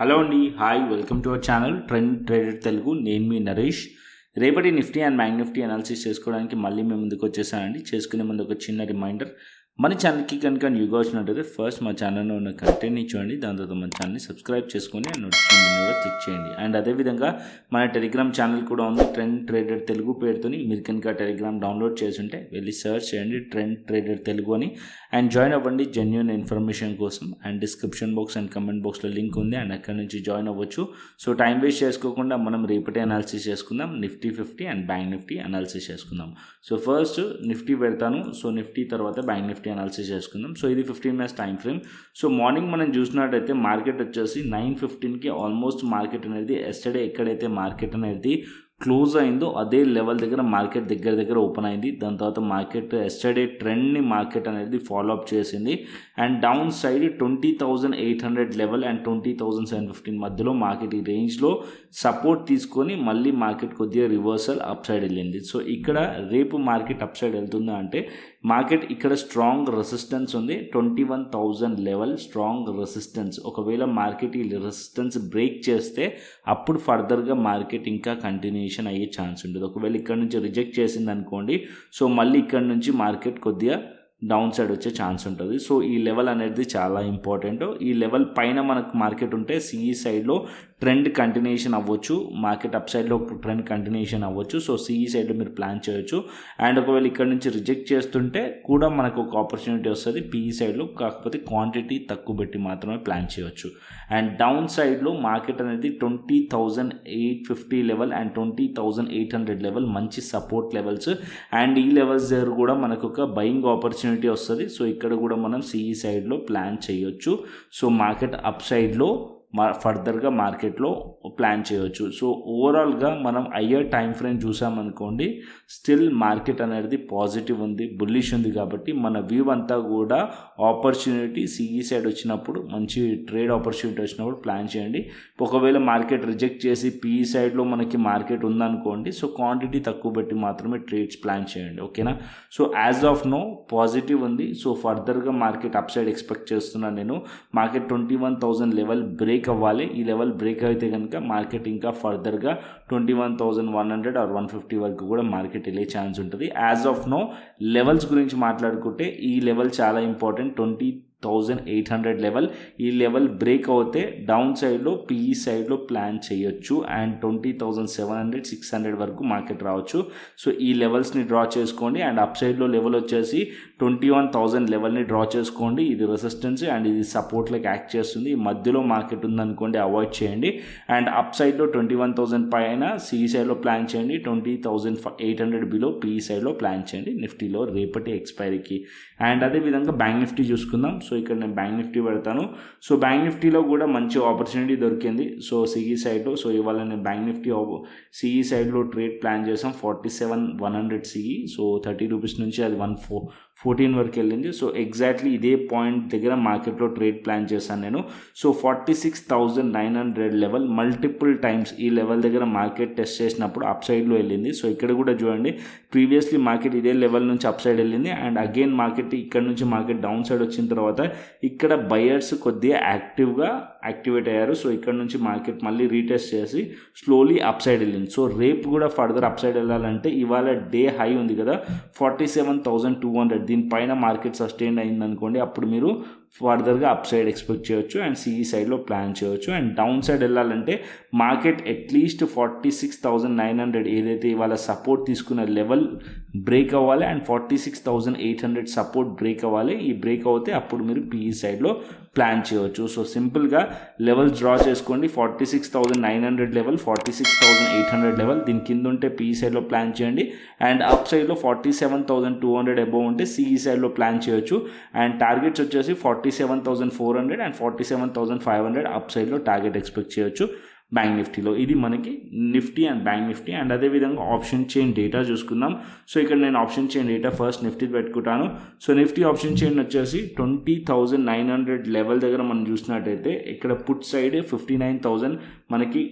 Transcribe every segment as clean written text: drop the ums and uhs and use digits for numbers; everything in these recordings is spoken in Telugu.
హలో అండి, hi, welcome to our channel trend traded Telugu. నేను మీ నరేష్. రేపటి Nifty and bank Nifty analysis చేసుకోవడానికి మళ్ళీ మేము ముందుకు వచ్చేసానండి. చేసుకునే ముందు ఒక చిన్న రిమైండర్, మన ఛానల్కి కనుక న్యూగా వచ్చినట్టయితే ఫస్ట్ మా ఛానల్లో ఉన్న కంటెంట్ని చూడండి, దాని తర్వాత మన ఛానల్ని సబ్స్క్రైబ్ చేసుకొని అండ్ నోటిఫికేషన్ కూడా క్లిక్ చేయండి. అండ్ అదేవిధంగా మన టెలిగ్రామ్ ఛానల్ కూడా ఉంది, ట్రెండ్ ట్రేడెడ్ తెలుగు పేరుతోని. మీరు కనుక టెలిగ్రామ్ డౌన్లోడ్ చేసుంటే వెళ్ళి సర్చ్ చేయండి ట్రెండ్ ట్రేడెడ్ తెలుగు అని, అండ్ జాయిన్ అవ్వండి జెన్యూన్ ఇన్ఫర్మేషన్ కోసం. And description box and comment బాక్స్లో లింక్ ఉంది, అండ్ అక్కడ నుంచి జాయిన్ అవ్వచ్చు. సో టైం వేస్ట్ చేసుకోకుండా మనం రేపటి అనాలిసిస్ చేసుకుందాం. Nifty 50 and bank Nifty analysis చేసుకుందాం. సో ఫస్ట్ నిఫ్టీ పెడతాను. సో నిఫ్టీ తర్వాత బ్యాంక్ నిఫ్టీ అనాలిసిస్ చేసుకుందాం. సో ఇది 15 minutes time frame. So morning మనం చూసినట్టయితే మార్కెట్ వచ్చేసి 9:15కి ఆల్మోస్ట్ మార్కెట్ అనేది ఎస్టర్డే ఎక్కడైతే మార్కెట్ అనేది క్లోజ్ అయిందో అదే లెవెల్ దగ్గర మార్కెట్ దగ్గర ఓపెన్ అయింది. దాని తర్వాత మార్కెట్ ఎస్టర్డే ట్రెండ్ని మార్కెట్ అనేది ఫాలో అప్ చేసింది. And down side 20,800 level and 20,715 మధ్యలో మార్కెట్ ఈ రేంజ్లో సపోర్ట్ తీసుకొని మళ్ళీ మార్కెట్ కొద్దిగా రివర్సల్ అప్ సైడ్ వెళ్ళింది. సో ఇక్కడ రేపు మార్కెట్ అప్ సైడ్ వెళ్తుందా అంటే మార్కెట్ ఇక్కడ స్ట్రాంగ్ రెసిస్టెన్స్ ఉంది, 21,000 లెవెల్ స్ట్రాంగ్ రెసిస్టెన్స్. ఒకవేళ మార్కెట్ ఈ రెసిస్టెన్స్ బ్రేక్ చేస్తే అప్పుడు ఫర్దర్గా మార్కెట్ ఇంకా కంటిన్యూషన్ అయ్యే ఛాన్స్ ఉంటుంది. ఒకవేళ ఇక్కడ నుంచి రిజెక్ట్ చేసింది అనుకోండి, సో మళ్ళీ ఇక్కడ నుంచి మార్కెట్ కొద్దిగా డౌన్ సైడ్ వచ్చే ఛాన్స్ ఉంటుంది. సో ఈ లెవెల్ అనేది చాలా ఇంపార్టెంట్. ఈ లెవెల్ పైన మనకు మార్కెట్ ఉంటే సిఈ సైడ్లో ట్రెండ్ కంటిన్యూషన్ అవ్వచ్చు, మార్కెట్ అప్ సైడ్లో ట్రెండ్ కంటిన్యూషన్ అవ్వచ్చు. సో సిఈ సైడ్లో మీరు ప్లాన్ చేయొచ్చు. అండ్ ఒకవేళ ఇక్కడ నుంచి రిజెక్ట్ చేస్తుంటే కూడా మనకు ఒక ఆపర్చునిటీ వస్తుంది పిఈ సైడ్లో, కాకపోతే క్వాంటిటీ తక్కువ పెట్టి మాత్రమే ప్లాన్ చేయొచ్చు. అండ్ డౌన్ సైడ్లో మార్కెట్ అనేది 20,850 లెవెల్ అండ్ 20,800 లెవెల్ మంచి సపోర్ట్ లెవెల్స్. అండ్ ఈ లెవెల్స్ దగ్గర కూడా మనకు ఒక బయింగ్ ఆపర్చునిటీ వస్తుంది. సో ఇక్కడ కూడా మనం సిఈ సైడ్లో ప్లాన్ చేయొచ్చు. సో మార్కెట్ అప్ సైడ్లో ఫర్దర్గా మార్కెట్లో ప్లాన్ చేయవచ్చు. సో ఓవరాల్గా మనం అయ్యర్ టైం ఫ్రేమ్ చూసామనుకోండి, స్టిల్ మార్కెట్ అనేది పాజిటివ్ ఉంది, బుల్లిష్ ఉంది. కాబట్టి మన వ్యూ అంతా కూడా ఆపర్చునిటీ సిఈ సైడ్ వచ్చినప్పుడు, మంచి ట్రేడ్ ఆపర్చునిటీ వచ్చినప్పుడు ప్లాన్ చేయండి. ఒకవేళ మార్కెట్ రిజెక్ట్ చేసి పిఈ సైడ్లో మనకి మార్కెట్ ఉందనుకోండి, సో క్వాంటిటీ తక్కువ పెట్టి మాత్రమే ట్రేడ్స్ ప్లాన్ చేయండి, ఓకేనా. So as of now positive ఉంది. సో ఫర్దర్గా మార్కెట్ అప్ సైడ్ ఎక్స్పెక్ట్ చేస్తున్నాను నేను. మార్కెట్ 21,000 లెవెల్ బ్రేక్ అవ్వాలి. ఈ లెవెల్ బ్రేక్ అయితే కనుక మార్కెట్ ఇంకా ఫర్దర్గా 21,100 ఆర్ 150 వరకు కూడా మార్కెట్ వెళ్ళే ఛాన్స్ ఉంటుంది. యాజ్ ఆఫ్ నో లెవెల్స్ గురించి మాట్లాడుకుంటే ఈ లెవెల్ చాలా ఇంపార్టెంట్. 20,800 లెవెల్. ఈ లెవెల్ బ్రేక్ అవుతే డౌన్ సైడ్లో పిఈ సైడ్లో ప్లాన్ చేయొచ్చు. అండ్ 20,700 600 వరకు మార్కెట్ రావచ్చు. సో ఈ లెవెల్స్ని డ్రా చేసుకోండి. అండ్ అప్ సైడ్లో లెవెల్ వచ్చేసి 21,000 లెవెల్ని డ్రా చేసుకోండి. ఇది రెసిస్టెన్స్ అండ్ ఇది సపోర్ట్ లైక్ యాక్ట్ చేస్తుంది. ఈ మధ్యలో మార్కెట్ ఉందనుకోండి, అవాయిడ్ చేయండి. అండ్ అప్ సైడ్లో 21,000 పైన సిఈ సైడ్లో ప్లాన్ చేయండి, 20,800 బిలో పిఈ సైడ్లో ప్లాన్ చేయండి నిఫ్టీలో రేపటి ఎక్స్పైరీకి. అండ్ అదేవిధంగా బ్యాంక్ నిఫ్టీ చూసుకుందాం. సో ఇక్కడ నేను బ్యాంక్ నిఫ్టీ పెడతాను. సో బ్యాంక్ నిఫ్టీలో కూడా మంచి ఆపర్చునిటీ దొరికింది. సో సిఈ సైడ్లో, సో ఇవాళ నేను బ్యాంక్ నిఫ్టీ సిఈ సైడ్లో ట్రేడ్ ప్లాన్ చేసాం. 47,100 సిఈ. సో 30 రూపీస్ నుంచి అది 114 వరకు వెళ్ళింది. సో ఎగ్జాక్ట్లీ ఇదే పాయింట్ దగ్గర మార్కెట్లో ట్రేడ్ ప్లాన్ చేశాను నేను. సో 46,900 లెవెల్ మల్టిపుల్ టైమ్స్ ఈ లెవెల్ దగ్గర మార్కెట్ టెస్ట్ చేసినప్పుడు అప్ సైడ్లో వెళ్ళింది. సో ఇక్కడ కూడా చూడండి, ప్రీవియస్లీ మార్కెట్ ఇదే లెవెల్ నుంచి అప్ సైడ్ వెళ్ళింది. అండ్ అగైన్ మార్కెట్ ఇక్కడ నుంచి మార్కెట్ డౌన్ సైడ్ వచ్చిన తర్వాత ఇక్కడ బయర్స్ కొద్దిగా యాక్టివేట్ అయ్యారు. సో ఇక్కడ నుంచి మార్కెట్ మళ్ళీ రీటెస్ట్ చేసి స్లోలీ అప్ సైడ్ వెళ్ళింది. సో రేపు కూడా ఫర్దర్ అప్ సైడ్ వెళ్ళాలంటే ఇవాళ డే హై ఉంది కదా 47,200, దీనిపైన మార్కెట్ సస్టైన్ అయింది అనుకోండి, అప్పుడు మీరు ఫర్దర్గా అప్ సైడ్ ఎక్స్పెక్ట్ చేయొచ్చు అండ్ సిఈ సైడ్లో ప్లాన్ చేయొచ్చు. అండ్ డౌన్ సైడ్ వెళ్ళాలంటే మార్కెట్ అట్లీస్ట్ 46,900 ఏదైతే ఇవాళ సపోర్ట్ తీసుకున్న లెవెల్ బ్రేక్ అవ్వాలి అండ్ 46,800 సపోర్ట్ బ్రేక్ అవ్వాలి. ఈ బ్రేక్ అవుతే అప్పుడు మీరు పిఈ సైడ్లో ప్లాన్ చేయవచ్చు. సో సింపుల్గా లెవెల్స్ డ్రా చేసుకోండి. 46,900 లెవెల్, 46,800 లెవెల్, దీని కింద ఉంటే పిఈ సైడ్లో ప్లాన్ చేయండి. అండ్ అప్ సైడ్లో 47,200 అబోవ్ ఉంటే సిఈ సైడ్లో ప్లాన్ చేయొచ్చు. అండ్ టార్గెట్స్ వచ్చేసి 47,400 అండ్ 47,500 అప్ సైడ్లో టార్గెట్ ఎక్స్పెక్ట్ చేయొచ్చు బ్యాంక్ నిఫ్టీలో. ఇది మనకి Nifty and bank Nifty. And అదేవిధంగా ఆప్షన్ చైన్ డేటా చూసుకుందాం. సో ఇక్కడ నేను option chain data first Nifty పెట్టుకుంటాను. సో నిఫ్టీ ఆప్షన్ చైన్ వచ్చేసి 20,900 లెవెల్ దగ్గర మనం చూసినట్టయితే ఇక్కడ పుట్ సైడ్ 59,000 మనకి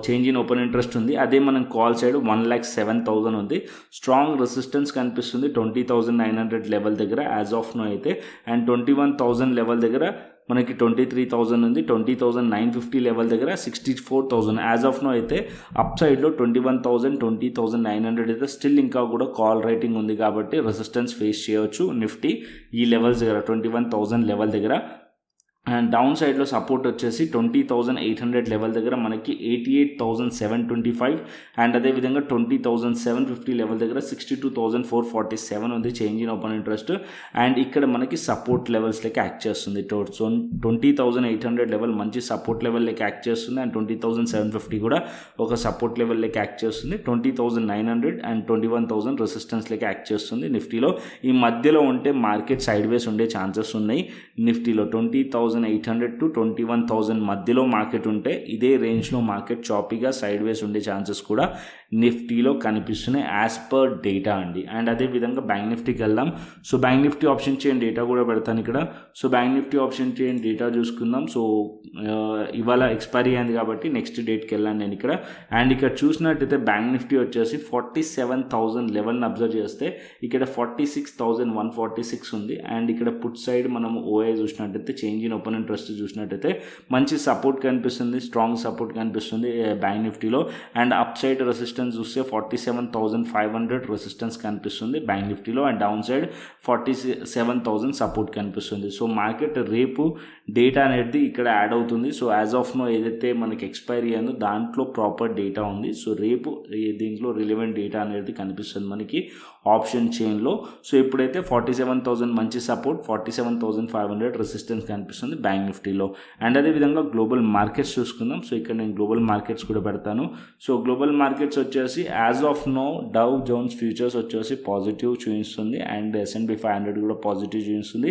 చేంజ్ ఇన్ ఓపెన్ ఇంట్రెస్ట్ ఉంది. అదే మనం కాల్ సైడ్ 1,07,000 ఉంది. స్ట్రాంగ్ రెసిస్టెన్స్ కనిపిస్తుంది 20,900 లెవెల్ దగ్గర యాజ్ ఆఫ్ నో అయితే. అండ్ 21,000 లెవెల్ దగ్గర మనకి 23,000 ఉంది, 20,950 లెవెల్ దగ్గర 64,000 యాజ్ ఆఫ్ నో అయితే అప్ సైడ్లో 21,000 20,900 అయితే స్టిల్ ఇంకా కూడా కాల్ రైటింగ్ ఉంది కాబట్టి రెసిస్టెన్స్ ఫేస్ చేయవచ్చు నిఫ్టీ ఈ లెవెల్స్ దగ్గర 21,000 లెవెల్ దగ్గర. అండ్ డౌన్ సైడ్లో సపోర్ట్ వచ్చేసి 20,800 లెవెల్ దగ్గర మనకి 88,725 అండ్ అదేవిధంగా 20,750 లెవెల్ దగ్గర 62,447 ఉంది change in open interest. And ఇక్కడ మనకి సపోర్ట్ లెవెల్స్ లెక్క యాక్ట్ చేస్తుంది. సో 20,800 లెవెల్ మంచి సపోర్ట్ లెవెల్ లెక్క యాక్ట్ చేస్తుంది అండ్ 20,750 కూడా ఒక సపోర్ట్ లెవెల్ లెక్క యాక్ట్ చేస్తుంది. 20,900 అండ్ 21,000 రెసిస్టెన్స్ లెక్క యాక్ట్ చేస్తుంది నిఫ్టీలో. ఈ మధ్యలో ఉంటే మార్కెట్ సైడ్ వేస్ ఉండే ఛాన్సెస్ ఉన్నాయి నిఫ్టీలో. 20,800 to 21,000 మధ్యలో మార్కెట్ ఉంటే ఇదే రేంజ్లో మార్కెట్ చాపీగా సైడ్ వేస్ ఉండే ఛాన్సెస్ కూడా నిఫ్టీలో కనిపిస్తున్నాయి యాజ్ పర్ డేటా అండి. అండ్ అదేవిధంగా బ్యాంక్ నిఫ్టీకి వెళ్దాం. So bank Nifty option chain data కూడా పెడతాను ఇక్కడ. So bank Nifty option chain data చూసుకుందాం. సో ఇవాళ ఎక్స్పైరీ అయింది కాబట్టి నెక్స్ట్ డేట్కి వెళ్ళాను నేను ఇక్కడ. అండ్ ఇక్కడ చూసినట్టయితే బ్యాంక్ నిఫ్టీ వచ్చేసి 47,000 లెవెల్ని అబ్జర్వ్ చేస్తే ఇక్కడ 46,146 ఉంది. అండ్ ఇక్కడ పుట్ సైడ్ మనం ఓఐ చూసినట్టయితే చేంజ్ ఇన్ ఓపెన్ ఇంట్రెస్ట్ చూసినట్టయితే మంచి సపోర్ట్ కనిపిస్తుంది, స్ట్రాంగ్ సపోర్ట్ కనిపిస్తుంది బ్యాంక్ నిఫ్టీలో. అండ్ అప్ సైడ్ రెసిస్టెన్స్ చూస్తే 47,500 రెసిస్టెన్స్ కనిపిస్తుంది బ్యాంక్ నిఫ్టీలో. అండ్ డౌన్ సైడ్ 47,000 సపోర్ట్ కనిపిస్తుంది. సో మార్కెట్ రేపు డేటా అనేది ఇక్కడ యాడ్ అవుతుంది. సో యాజ్ ఆఫ్ నో ఏదైతే మనకి ఎక్స్పైరీ అయిందో దాంట్లో ప్రాపర్ డేటా ఉంది. సో రేపు దీంట్లో రిలవెంట్ డేటా అనేది కనిపిస్తుంది మనకి ఆప్షన్ చైన్లో. సో ఇప్పుడైతే 47,000 మంచి సపోర్ట్, 47,500 రెసిస్టెన్స్ కనిపిస్తుంది బ్యాంక్ నిఫ్టీలో. అండ్ అదేవిధంగా గ్లోబల్ మార్కెట్స్ చూసుకుందాం. సో ఇక్కడ నేను గ్లోబల్ మార్కెట్స్ కూడా పెడతాను. సో గ్లోబల్ మార్కెట్స్ వచ్చేసి as of now Dow Jones futures వచ్చేసి పాజిటివ్ చూపిస్తుంది అండ్ S&P 500 కూడా పాజిటివ్ చూపిస్తుంది,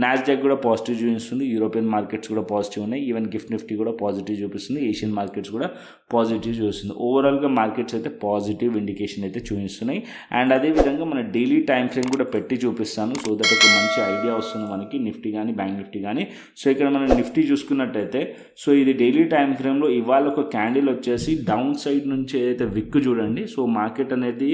నాస్డాక్ కూడా పాజిటివ్ చూపిస్తుంది, యూరోపియన్ మార్కెట్స్ కూడా పాజిటివ్ ఉన్నాయి, ఈవెన్ గిఫ్ట్ నిఫ్టీ కూడా పాజిటివ్ చూపిస్తుంది, ఏషియన్ మార్కెట్స్ కూడా పాజిటివ్ చూపిస్తుంది. ఓవరాల్గా మార్కెట్స్ అయితే పాజిటివ్ ఇండికేషన్ అయితే చూపిస్తున్నాయి. అండ్ అదేవిధంగా మన డైలీ టైం ఫ్రేమ్ కూడా పెట్టి చూపిస్తాను సో దట్ ఒక మంచి ఐడియా వస్తుంది మనకి నిఫ్టీ కానీ బ్యాంక్ నిఫ్టీ కానీ. సో ఇక్కడ మనం నిఫ్టీ చూసుకున్నట్టయితే సో ఇది డైలీ టైం ఫ్రేమ్లో ఇవాళ ఒక క్యాండిల్ వచ్చేసి డౌన్ సైడ్ నుంచి ఏదైతే విక్ చూడండి. సో మార్కెట్ అనేది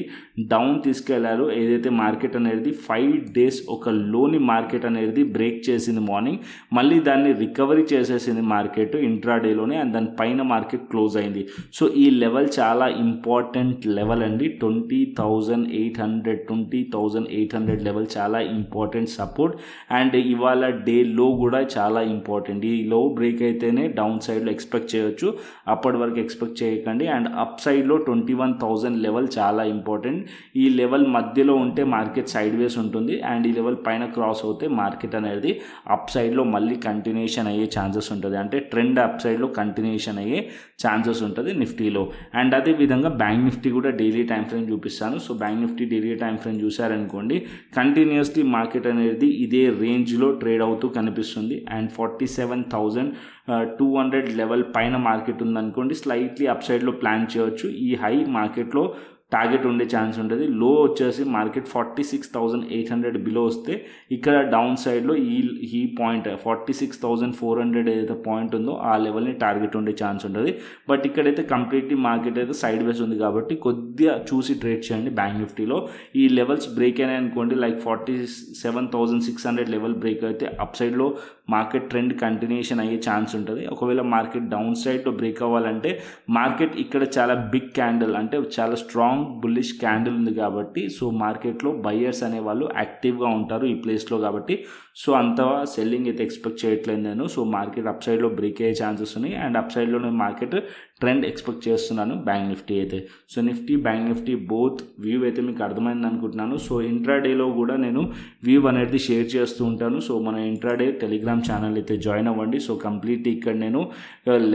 డౌన్ తీసుకెళ్లారు, ఏదైతే మార్కెట్ అనేది 5 days ఒక లోని మార్కెట్ అనేది బ్రేక్ చేసింది మార్నింగ్, మళ్ళీ దాన్ని రికవరీ చేసేసింది మార్కెట్ ఇంట్రాడేలోనే అండ్ దాని పైన మార్కెట్ క్లోజ్ అయింది. సో ఈ లెవెల్ చాలా ఇంపార్టెంట్ లెవెల్ అండి. 20,800 లెవెల్ చాలా ఇంపార్టెంట్ సపోర్ట్. అండ్ ఇవాళ డే లో కూడా చాలా ఇంపార్టెంట్. ఈ లో బ్రేక్ అయితేనే డౌన్ సైడ్లో ఎక్స్పెక్ట్ చేయొచ్చు, అప్పటి వరకు ఎక్స్పెక్ట్ చేయకండి. అండ్ అప్ సైడ్లో 21,000 లెవెల్ చాలా ఇంపార్టెంట్. ఈ లెవెల్ మధ్యలో ఉంటే మార్కెట్ సైడ్ వేస్ ఉంటుంది అండ్ ఈ లెవెల్ పైన క్రాస్ అవుతే మార్కెట్ అనేది అప్ సైడ్లో మళ్ళీ కంటిన్యూషన్ అయ్యే ఛాన్సెస్ ఉంటుంది, అంటే ట్రెండ్ అప్ సైడ్లో కంటిన్యూషన్ అయ్యే ఛాన్సెస్ ఉంటుంది నిఫ్టీలో. అండ్ అదేవిధంగా బ్యాంక్ నిఫ్టీ కూడా డైలీ టైం ఫ్రేమ్ చూపిస్తాను. So bank Nifty daily time frame చూసారనుకోండి కంటిన్యూస్లీ మార్కెట్ అనేది ఇదే రేంజ్లో ట్రేడ్ అవుతూ కనిపిస్తుంది. అండ్ 47,200 లెవెల్ పైన మార్కెట్ ఉందనుకోండి స్లైట్లీ అప్ సైడ్లో ప్లాన్ చేయవచ్చు. ఈ హై మార్కెట్లో టార్గెట్ ఉండే ఛాన్స్ ఉంటుంది. లో వచ్చేసి మార్కెట్ 46,800 బిలో వస్తే ఇక్కడ డౌన్ సైడ్లో ఈ పాయింట్ 46,400 ఏదైతే పాయింట్ ఉందో ఆ లెవెల్ని టార్గెట్ ఉండే ఛాన్స్ ఉంటుంది. బట్ ఇక్కడైతే కంప్లీట్లీ మార్కెట్ అయితే సైడ్ వేస్ ఉంది కాబట్టి కొద్దిగా చూసి ట్రేడ్ చేయండి బ్యాంక్ నిఫ్టీలో. ఈ లెవెల్స్ బ్రేక్ అయినాయి అనుకోండి లైక్ 47,600 లెవెల్ బ్రేక్ అయితే అప్ సైడ్లో మార్కెట్ ట్రెండ్ కంటిన్యూషన్ అయ్యే ఛాన్స్ ఉంటుంది. ఒకవేళ మార్కెట్ డౌన్ సైడ్లో బ్రేక్ అవ్వాలంటే మార్కెట్ ఇక్కడ చాలా బిగ్ క్యాండిల్ అంటే చాలా స్ట్రాంగ్ బుల్లిష్ క్యాండిల్ ఉంది కాబట్టి సో మార్కెట్లో బయ్యర్స్ అనేవాళ్ళు యాక్టివ్గా ఉంటారు ఈ ప్లేస్లో కాబట్టి సో అంత సెల్లింగ్ అయితే ఎక్స్పెక్ట్ చేయట్లేదు నేను. సో మార్కెట్ అప్ సైడ్లో బ్రేక్ అయ్యే ఛాన్సెస్ ఉన్నాయి అండ్ అప్ సైడ్లో నేను మార్కెట్ ట్రెండ్ ఎక్స్పెక్ట్ చేస్తున్నాను బ్యాంక్ నిఫ్టీ అయితే. So Nifty bank Nifty both view అయితే మీకు అర్థమైంది అనుకుంటున్నాను. సో ఇంట్రాడేలో కూడా నేను వ్యూ అనేది షేర్ చేస్తూ ఉంటాను. సో మన ఇంట్రాడే టెలిగ్రామ్ ఛానల్ అయితే జాయిన్ అవ్వండి. సో కంప్లీట్ ఇక్కడ నేను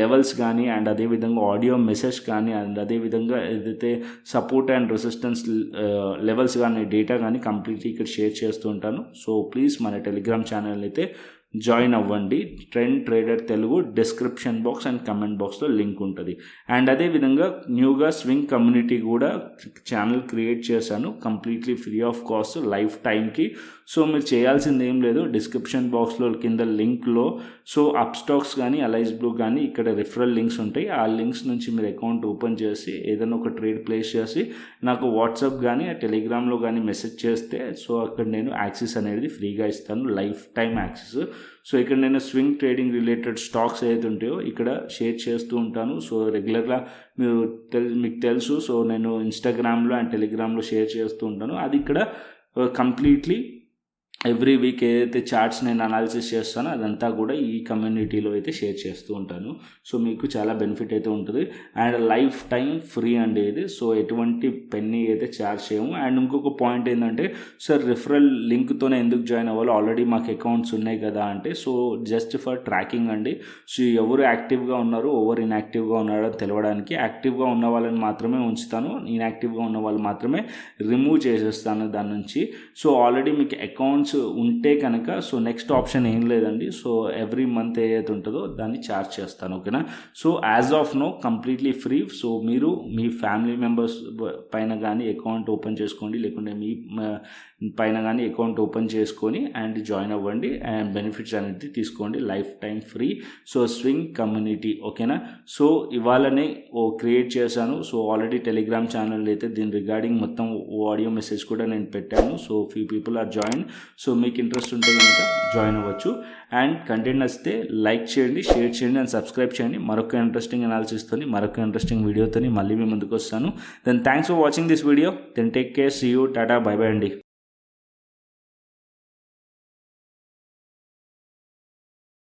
లెవెల్స్ కానీ అండ్ అదేవిధంగా ఆడియో మెసేజ్ కానీ అండ్ అదేవిధంగా ఏదైతే సపోర్ట్ అండ్ రెసిస్టెన్స్ లెవెల్స్ కానీ డేటా కానీ కంప్లీట్లీ ఇక్కడ షేర్ చేస్తూ ఉంటాను. సో ప్లీజ్ మన టెలిగ్రామ్ ఛానల్ అయితే జాయిన్ అవ్వండి. Trend trader Telugu description box and comment బాక్స్లో లింక్ ఉంటుంది. అండ్ అదేవిధంగా న్యూగా స్వింగ్ కమ్యూనిటీ కూడా ఛానల్ క్రియేట్ చేశాను completely free of cost life టైంకి. సో మీరు చేయాల్సింది ఏం లేదు, డిస్క్రిప్షన్ బాక్స్లో కింద లింక్లో సో అప్ స్టాక్స్ కానీ అలైజ్ బ్లూ కానీ ఇక్కడ రిఫరల్ లింక్స్ ఉంటాయి. ఆ లింక్స్ నుంచి మీరు అకౌంట్ ఓపెన్ చేసి ఏదైనా ఒక ట్రేడ్ ప్లేస్ చేసి నాకు వాట్సాప్ కానీ టెలిగ్రామ్లో కానీ మెసేజ్ చేస్తే సో అక్కడ నేను యాక్సెస్ అనేది ఫ్రీగా ఇస్తాను, లైఫ్ టైం యాక్సెస్. సో ఇక్కడ నేను స్వింగ్ ట్రేడింగ్ రిలేటెడ్ స్టాక్స్ ఏదైతే ఉంటాయో ఇక్కడ షేర్ చేస్తూ ఉంటాను. సో రెగ్యులర్గా మీకు తెలుసు. సో నేను ఇన్స్టాగ్రామ్లో అండ్ టెలిగ్రామ్లో షేర్ చేస్తూ ఉంటాను. అది ఇక్కడ కంప్లీట్లీ ఎవ్రీ వీక్ ఏదైతే చార్ట్స్ నేను అనాలిసిస్ చేస్తానో అదంతా కూడా ఈ కమ్యూనిటీలో అయితే షేర్ చేస్తూ ఉంటాను. సో మీకు చాలా బెనిఫిట్ అయితే ఉంటుంది. అండ్ లైఫ్ టైం ఫ్రీ అండి ఇది. సో ఎటువంటి పెన్నీ అయితే ఛార్జ్ చేయము. అండ్ ఇంకొక పాయింట్ ఏంటంటే సార్ రిఫరల్ లింక్తోనే ఎందుకు జాయిన్ అవ్వాలి, ఆల్రెడీ మాకు అకౌంట్స్ ఉన్నాయి కదా అంటే, సో జస్ట్ ఫర్ ట్రాకింగ్ అండి. సో ఎవరు యాక్టివ్గా ఉన్నారు, ఎవరు ఇన్యాక్టివ్గా ఉన్నారో తెలవడానికి. యాక్టివ్గా ఉన్న వాళ్ళని మాత్రమే ఉంచుతాను, ఇన్యాక్టివ్గా ఉన్న వాళ్ళు మాత్రమే రిమూవ్ చేసేస్తాను దాని నుంచి. సో ఆల్రెడీ మీకు అకౌంట్స్ ఉంటే కనుక సో నెక్స్ట్ ఆప్షన్ ఏం లేదండి. సో ఎవ్రీ మంత్ ఏదైతే ఉంటుందో దాన్ని ఛార్జ్ చేస్తాను. ఓకేనా. So as of now completely free. So మీరు మీ ఫ్యామిలీ మెంబర్స్ పైన కానీ అకౌంట్ ఓపెన్ చేసుకోండి, లేకుంటే మీ పైన కానీ అకౌంట్ ఓపెన్ చేసుకొని అండ్ జాయిన్ అవ్వండి అండ్ బెనిఫిట్స్ అనేది తీసుకోండి. Life time free. So swing community. ఓకేనా. సో ఇవాళనే క్రియేట్ చేశాను. సో ఆల్రెడీ టెలిగ్రామ్ ఛానల్ అయితే దీని రిగార్డింగ్ మొత్తం ఆడియో మెసేజ్ కూడా నేను పెట్టాను. So few people are join. So మీకు ఇంట్రెస్ట్ ఉంటే కనుక జాయిన్ అవ్వచ్చు. అండ్ కంటెంట్ నచ్చితే లైక్ చేయండి, షేర్ చేయండి అండ్ సబ్స్క్రైబ్ చేయండి. మరొక ఇంట్రెస్టింగ్ అనాలిసిస్తోని మరొక ఇంట్రెస్టింగ్ వీడియోతో మళ్ళీ మీ ముందుకు వస్తాను. Then thanks for watching this video. Then take care. See you. టాటా. బై బై అండి.